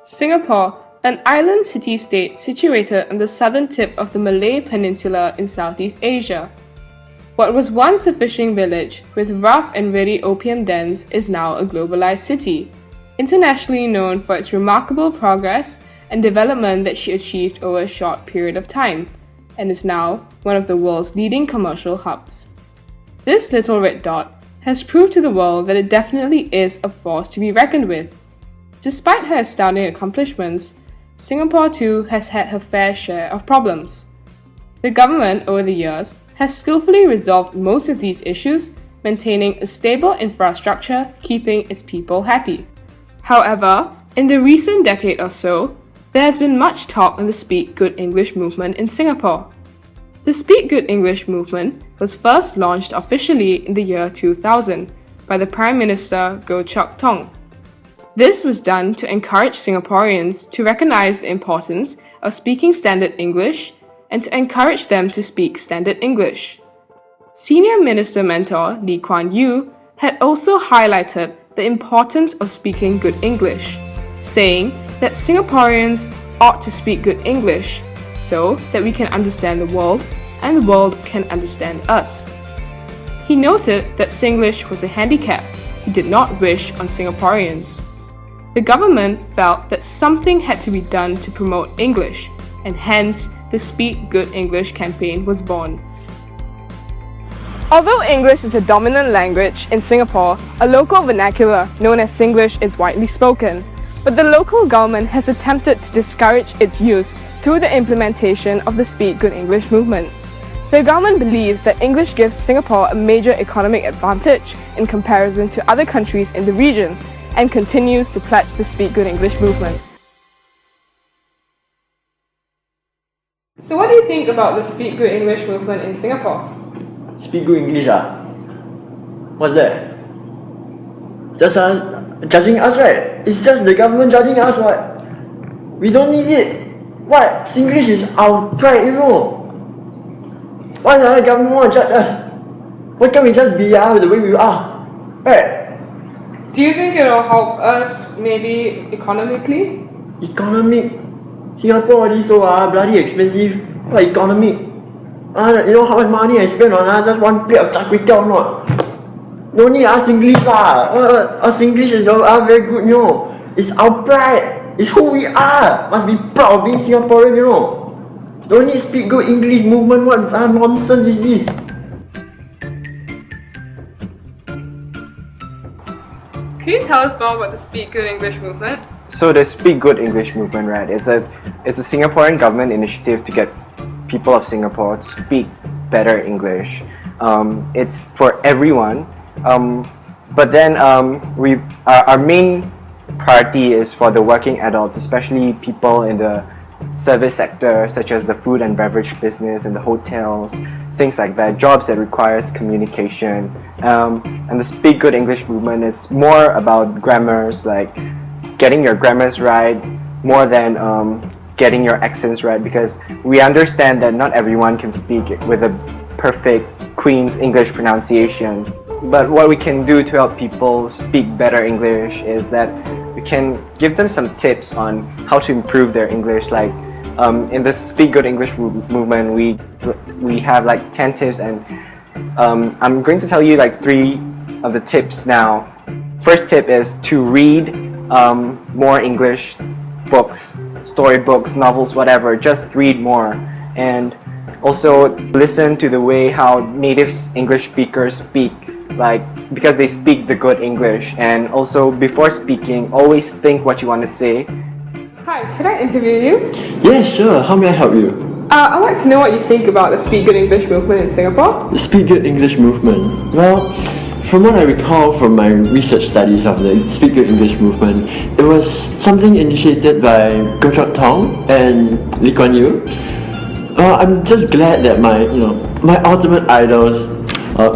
Singapore, an island city-state situated on the southern tip of the Malay Peninsula in Southeast Asia. What was once a fishing village with rough and ready opium dens is now a globalized city, internationally known for its remarkable progress and development that she achieved over a short period of time, and is now one of the world's leading commercial hubs. This little red dot has proved to the world that it definitely is a force to be reckoned with. Despite her astounding accomplishments, Singapore too has had her fair share of problems. The government over the years has skillfully resolved most of these issues, maintaining a stable infrastructure, keeping its people happy. However, in the recent decade or so, there has been much talk on the Speak Good English movement in Singapore. The Speak Good English movement was first launched officially in the year 2000 by the Prime Minister Goh Chok Tong. This was done to encourage Singaporeans to recognize the importance of speaking standard English and to encourage them to speak standard English. Senior Minister Mentor Lee Kuan Yew had also highlighted the importance of speaking good English, saying that Singaporeans ought to speak good English so that we can understand the world and the world can understand us. He noted that Singlish was a handicap he did not wish on Singaporeans. The government felt that something had to be done to promote English, and hence the Speak Good English campaign was born. Although English is a dominant language in Singapore, a local vernacular known as Singlish is widely spoken, but the local government has attempted to discourage its use through the implementation of the Speak Good English movement. The government believes that English gives Singapore a major economic advantage in comparison to other countries in the region, and continues to pledge the Speak Good English movement. So what do you think about the Speak Good English movement in Singapore? Speak good English What's that? Just judging us, right? It's just the government judging us, what? We don't need it. What? Singlish is our pride, you know. Why the government want to judge us? Why can't we just be the way we are? Right? Do you think it will help us maybe economically? Economic? Singapore already so bloody expensive. What economic? You know how much money I spend on just one plate of char kway teow or not? No need Singlish Our Singlish is very good, you know. It's our pride. It's who we are. Must be proud of being Singaporean, you know. Don't need Speak Good English movement. What nonsense is this? Can you tell us more about the Speak Good English movement? So the Speak Good English movement, right? It's a Singaporean government initiative to get people of Singapore to speak better English. It's for everyone, but then our main priority is for the working adults, especially people in the service sector, such as the food and beverage business and the hotels, things like that, jobs that requires communication. And the Speak Good English movement is more about grammars, like getting your grammars right, more than getting your accents right, because we understand that not everyone can speak with a perfect Queen's English pronunciation. But what we can do to help people speak better English is that we can give them some tips on how to improve their English. Like in the Speak Good English movement, we have like 10 tips, and I'm going to tell you like 3 of the tips now. First tip is to read more English books, storybooks, novels, whatever. Just read more, and also listen to the way how native English speakers speak, like because they speak the good English. And also before speaking, always think what you want to say. Hi, can I interview you? Yeah, sure. How may I help you? I'd like to know what you think about the Speak Good English movement in Singapore. The Speak Good English movement. Well, from what I recall from my research studies of the Speak Good English movement, it was something initiated by Goh Chok Tong and Lee Kuan Yew. I'm just glad that my ultimate idols,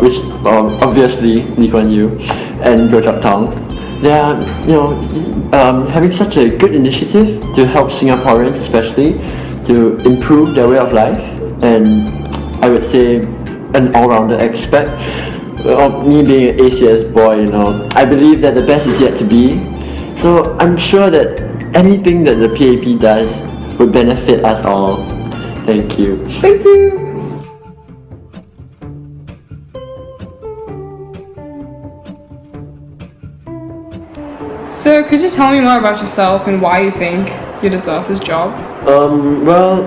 which obviously Lee Kuan Yew and Goh Chok Tong, they are having such a good initiative to help Singaporeans, especially to improve their way of life, and I would say an all-rounder aspect. Me being an ACS boy, I believe that the best is yet to be. So I'm sure that anything that the PAP does would benefit us all. Thank you. Thank you. So, could you tell me more about yourself and why you think you deserve this job? Well,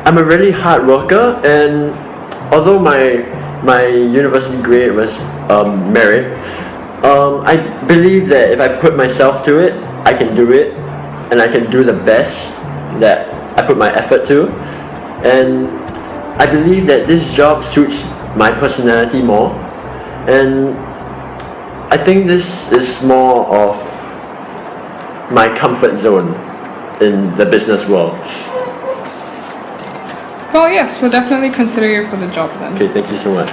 I'm a really hard worker, and although my university grade was merit, I believe that if I put myself to it, I can do it, and I can do the best that I put my effort to, and I believe that this job suits my personality more, and I think this is more of my comfort zone in the business world. Well, yes, we'll definitely consider you for the job then. Okay, thank you so much.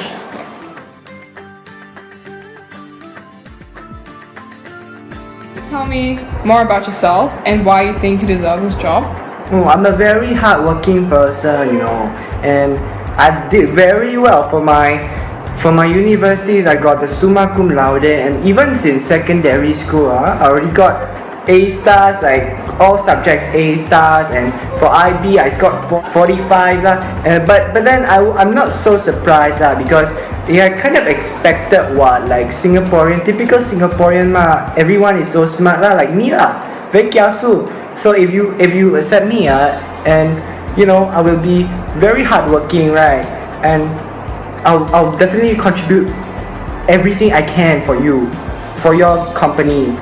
Tell me more about yourself and why you think you deserve this job. Oh, I'm a very hardworking person, you know, and I did very well for my universities. I got the summa cum laude, and even since secondary school, I already got A stars, like all subjects A stars, and for IB I scored 45 lah. But then I'm not so surprised because I kind of expected what, like typical Singaporean ma, everyone is so smart lah, like me lah, very kiasu. So if you accept me and you know, I will be very hardworking, right, and I'll definitely contribute everything I can for you, for your company.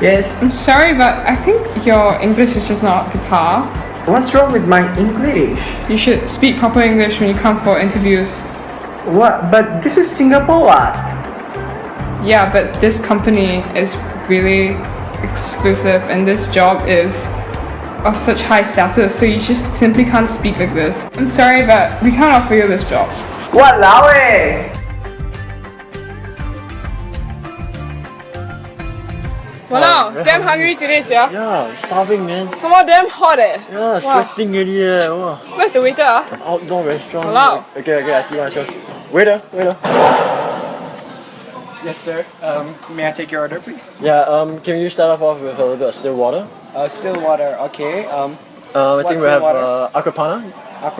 Yes. I'm sorry, but I think your English is just not up to par. What's wrong with my English? You should speak proper English when you come for interviews. What? But this is Singapore, Yeah, but this company is really exclusive and this job is of such high status, so you just simply can't speak like this. I'm sorry, but we can't offer you this job. Walao eh! Wow, damn hungry today, sia. Yeah, starving, man. Some more damn hot eh. Yeah, sweating already. Wow. Where's the waiter? Outdoor restaurant. Hello. Okay, I see one. Waiter. Yes, sir. May I take your order, please? Yeah. Can you start off with a little bit of still water? Still water. Okay. I think we have aquapana.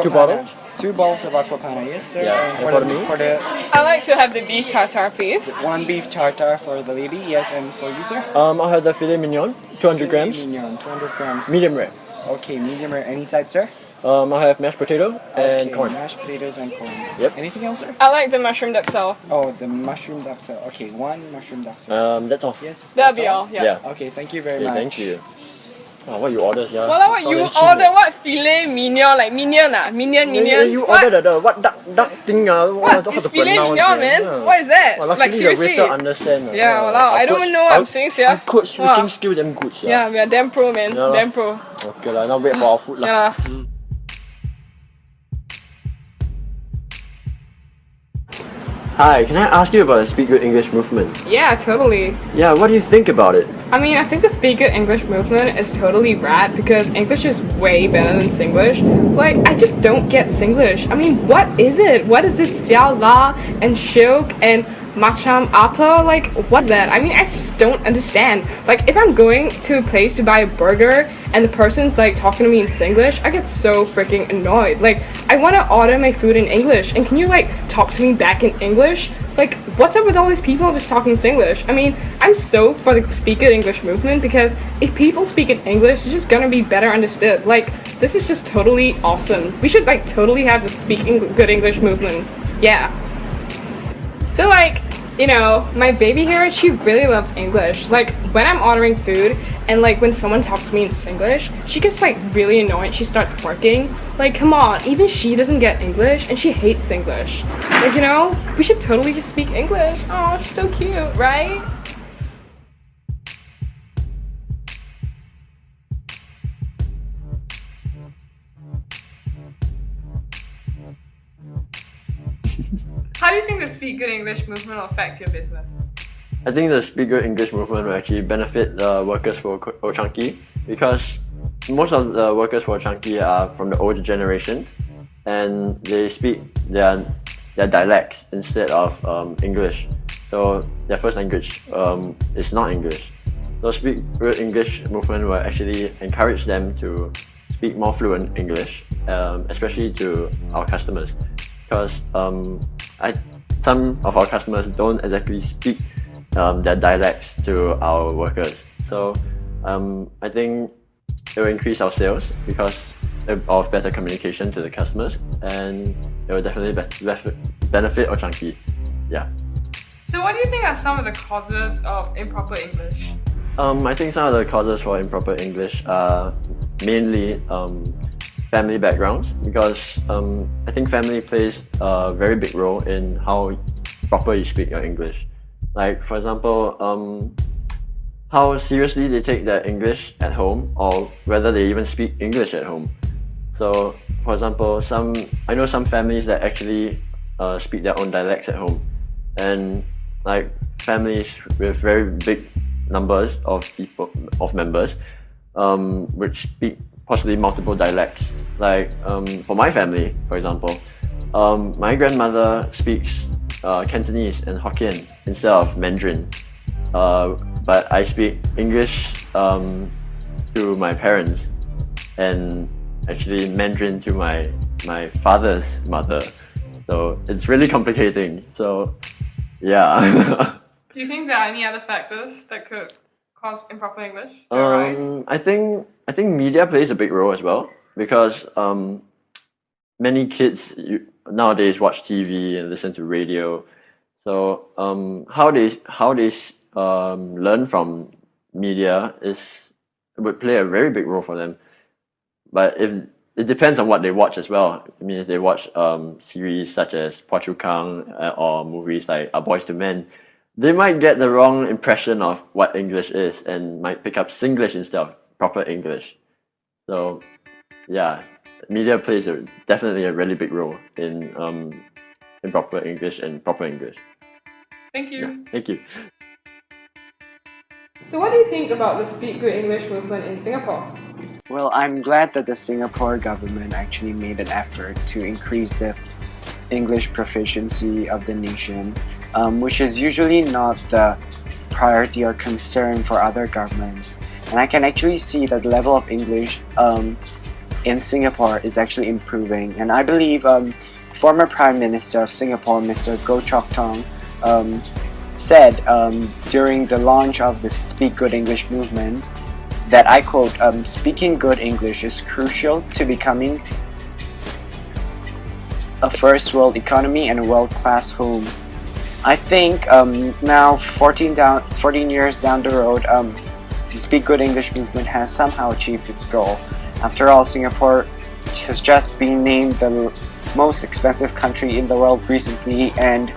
2 bottles. 2 bottles of aquapana. Yes, sir. Yeah. And for me? For the I'd like to have the beef tartare, please. 1 beef tartare for the lady. Yes, and for you, sir. I'll have the filet mignon, 200 grams. Mignon, 200 grams. Medium rare. Okay, medium rare. Any side, sir? I'll have mashed potato and Okay, corn. mashed potatoes and corn. Yep. Anything else, sir? I like the mushroom duxelle. Oh, the mushroom duxelle. Okay, 1 mushroom duxelle. That's all. Yes. That'll that's be all, yeah. Okay, thank you very Okay, much. thank you. Oh, what you ordered, yeah? Well, what you order? What filet mignon? Like mignon Mignon? You What? ordered the what duck thing? I don't know how It's to filet pronounce mignon, it. man. Yeah. What is that? Well, Like luckily seriously? the waiter understand. Yeah, walao, I don't even know what I'm saying, sia. Code switching Wow. skill damn good, sia. Yeah, we are damn pro, man. Yeah, Damn pro. Okay lah, now wait for our food lah. Yeah. Hi, can I ask you about the Speak Good English movement? Yeah, totally. Yeah, what do you think about it? I mean, I think the Speak Good English movement is totally rad because English is way better than Singlish. Like, I just don't get Singlish. I mean, what is it? What is this xiao la and shilk and macam apa? Like, what's that? I mean, I just don't understand. Like, if I'm going to a place to buy a burger and the person's like talking to me in Singlish, I get so freaking annoyed. Like, I want to order my food in English, and can you like talk to me back in English? Like, what's up with all these people just talking Singlish? I mean, I'm so for the Speak Good English movement because if people speak in English, it's just gonna be better understood. Like, this is just totally awesome. We should like totally have the Speak Good English movement. Yeah. So like, you know, my baby here, she really loves English. Like, when I'm ordering food and like when someone talks to me in Singlish, she gets like really annoyed. She starts barking. Like, come on, even she doesn't get English and she hates English. Like, you know, we should totally just speak English. Oh, she's so cute, right? How do you think the Speak Good English movement will affect your business? I think the Speak Good English movement will actually benefit the workers for Old Chang-Kee because most of the workers for Chang-Kee are from the older generation and they speak their dialects instead of English. So their first language is not English. So Speak Good English movement will actually encourage them to speak more fluent English, especially to our customers, because some of our customers don't exactly speak their dialects to our workers. So I think it will increase our sales because of better communication to the customers, and it will definitely benefit Old Chang Kee. Yeah. So what do you think are some of the causes of improper English? I think some of the causes for improper English are mainly family backgrounds, because I think family plays a very big role in how proper you speak your English. Like, for example, how seriously they take their English at home, or whether they even speak English at home. So, for example, I know some families that actually speak their own dialects at home, and like families with very big numbers of members, which speak possibly multiple dialects. Like for my family, for example, my grandmother speaks Cantonese and Hokkien instead of Mandarin, but I speak English to my parents, and actually Mandarin to my father's mother. So it's really complicating. So yeah. Do you think there are any other factors that could cause improper English to arise? I think media plays a big role as well, because many kids nowadays watch TV and listen to radio. So how they learn from media would play a very big role for them. But if it depends on what they watch as well. I mean, if they watch series such as Phua Chu Kang or movies like Our Boys to Men, they might get the wrong impression of what English is and might pick up Singlish instead of proper English. So, yeah, media plays definitely a really big role in proper English and proper English. Thank you. Yeah, thank you. So what do you think about the Speak Good English movement in Singapore? Well, I'm glad that the Singapore government actually made an effort to increase the English proficiency of the nation, which is usually not the priority or concern for other governments. And I can actually see that the level of English in Singapore is actually improving. And I believe former Prime Minister of Singapore, Mr. Goh Chok Tong, said during the launch of the Speak Good English movement that, I quote, speaking good English is crucial to becoming a first world economy and a world-class home. I think now 14 years down the road, the Speak Good English movement has somehow achieved its goal. After all, Singapore has just been named the most expensive country in the world recently, and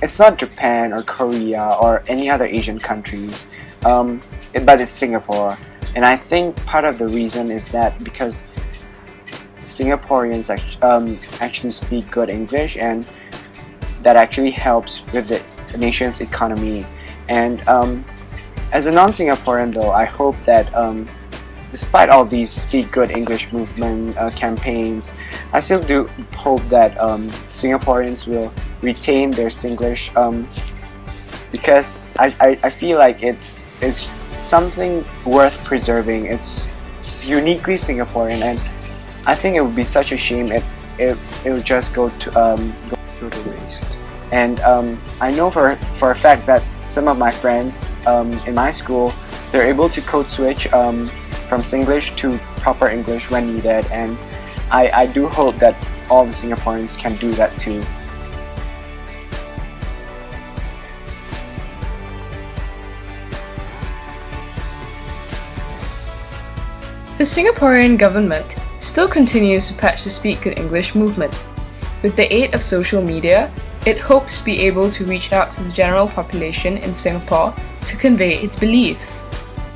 it's not Japan or Korea or any other Asian countries, but it's Singapore. And I think part of the reason is that because Singaporeans actually speak good English, and that actually helps with the nation's economy. And as a non-Singaporean though, I hope that despite all these Speak Good English movement campaigns, I still do hope that Singaporeans will retain their Singlish, because I feel like it's something worth preserving. It's uniquely Singaporean, and I think it would be such a shame if it would just go to the waste. And I know for a fact that some of my friends in my school, they're able to code switch from Singlish to proper English when needed, and I do hope that all the Singaporeans can do that too. The Singaporean government still continues to patch the Speak Good English movement. With the aid of social media, it hopes to be able to reach out to the general population in Singapore to convey its beliefs.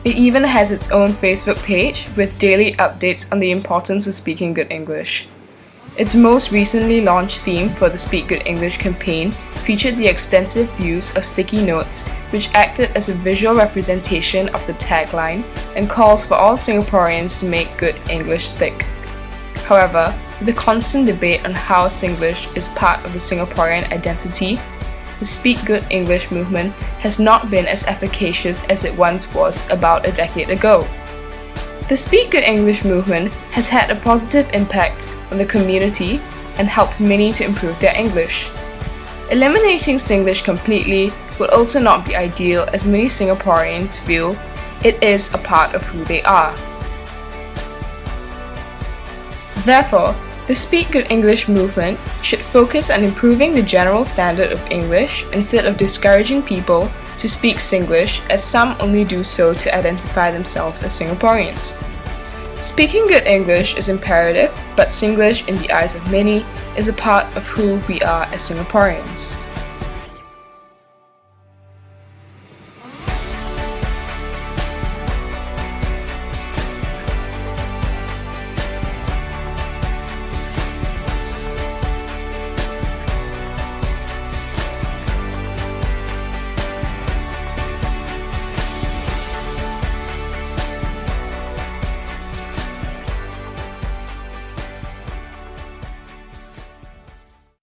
It even has its own Facebook page with daily updates on the importance of speaking good English. Its most recently launched theme for the Speak Good English campaign featured the extensive use of sticky notes, which acted as a visual representation of the tagline and calls for all Singaporeans to make good English stick. However, with the constant debate on how Singlish is part of the Singaporean identity, the Speak Good English movement has not been as efficacious as it once was about a decade ago. The Speak Good English movement has had a positive impact on the community and helped many to improve their English. Eliminating Singlish completely would also not be ideal, as many Singaporeans feel it is a part of who they are. Therefore, the Speak Good English movement should focus on improving the general standard of English instead of discouraging people to speak Singlish, as some only do so to identify themselves as Singaporeans. Speaking good English is imperative, but Singlish, in the eyes of many, is a part of who we are as Singaporeans.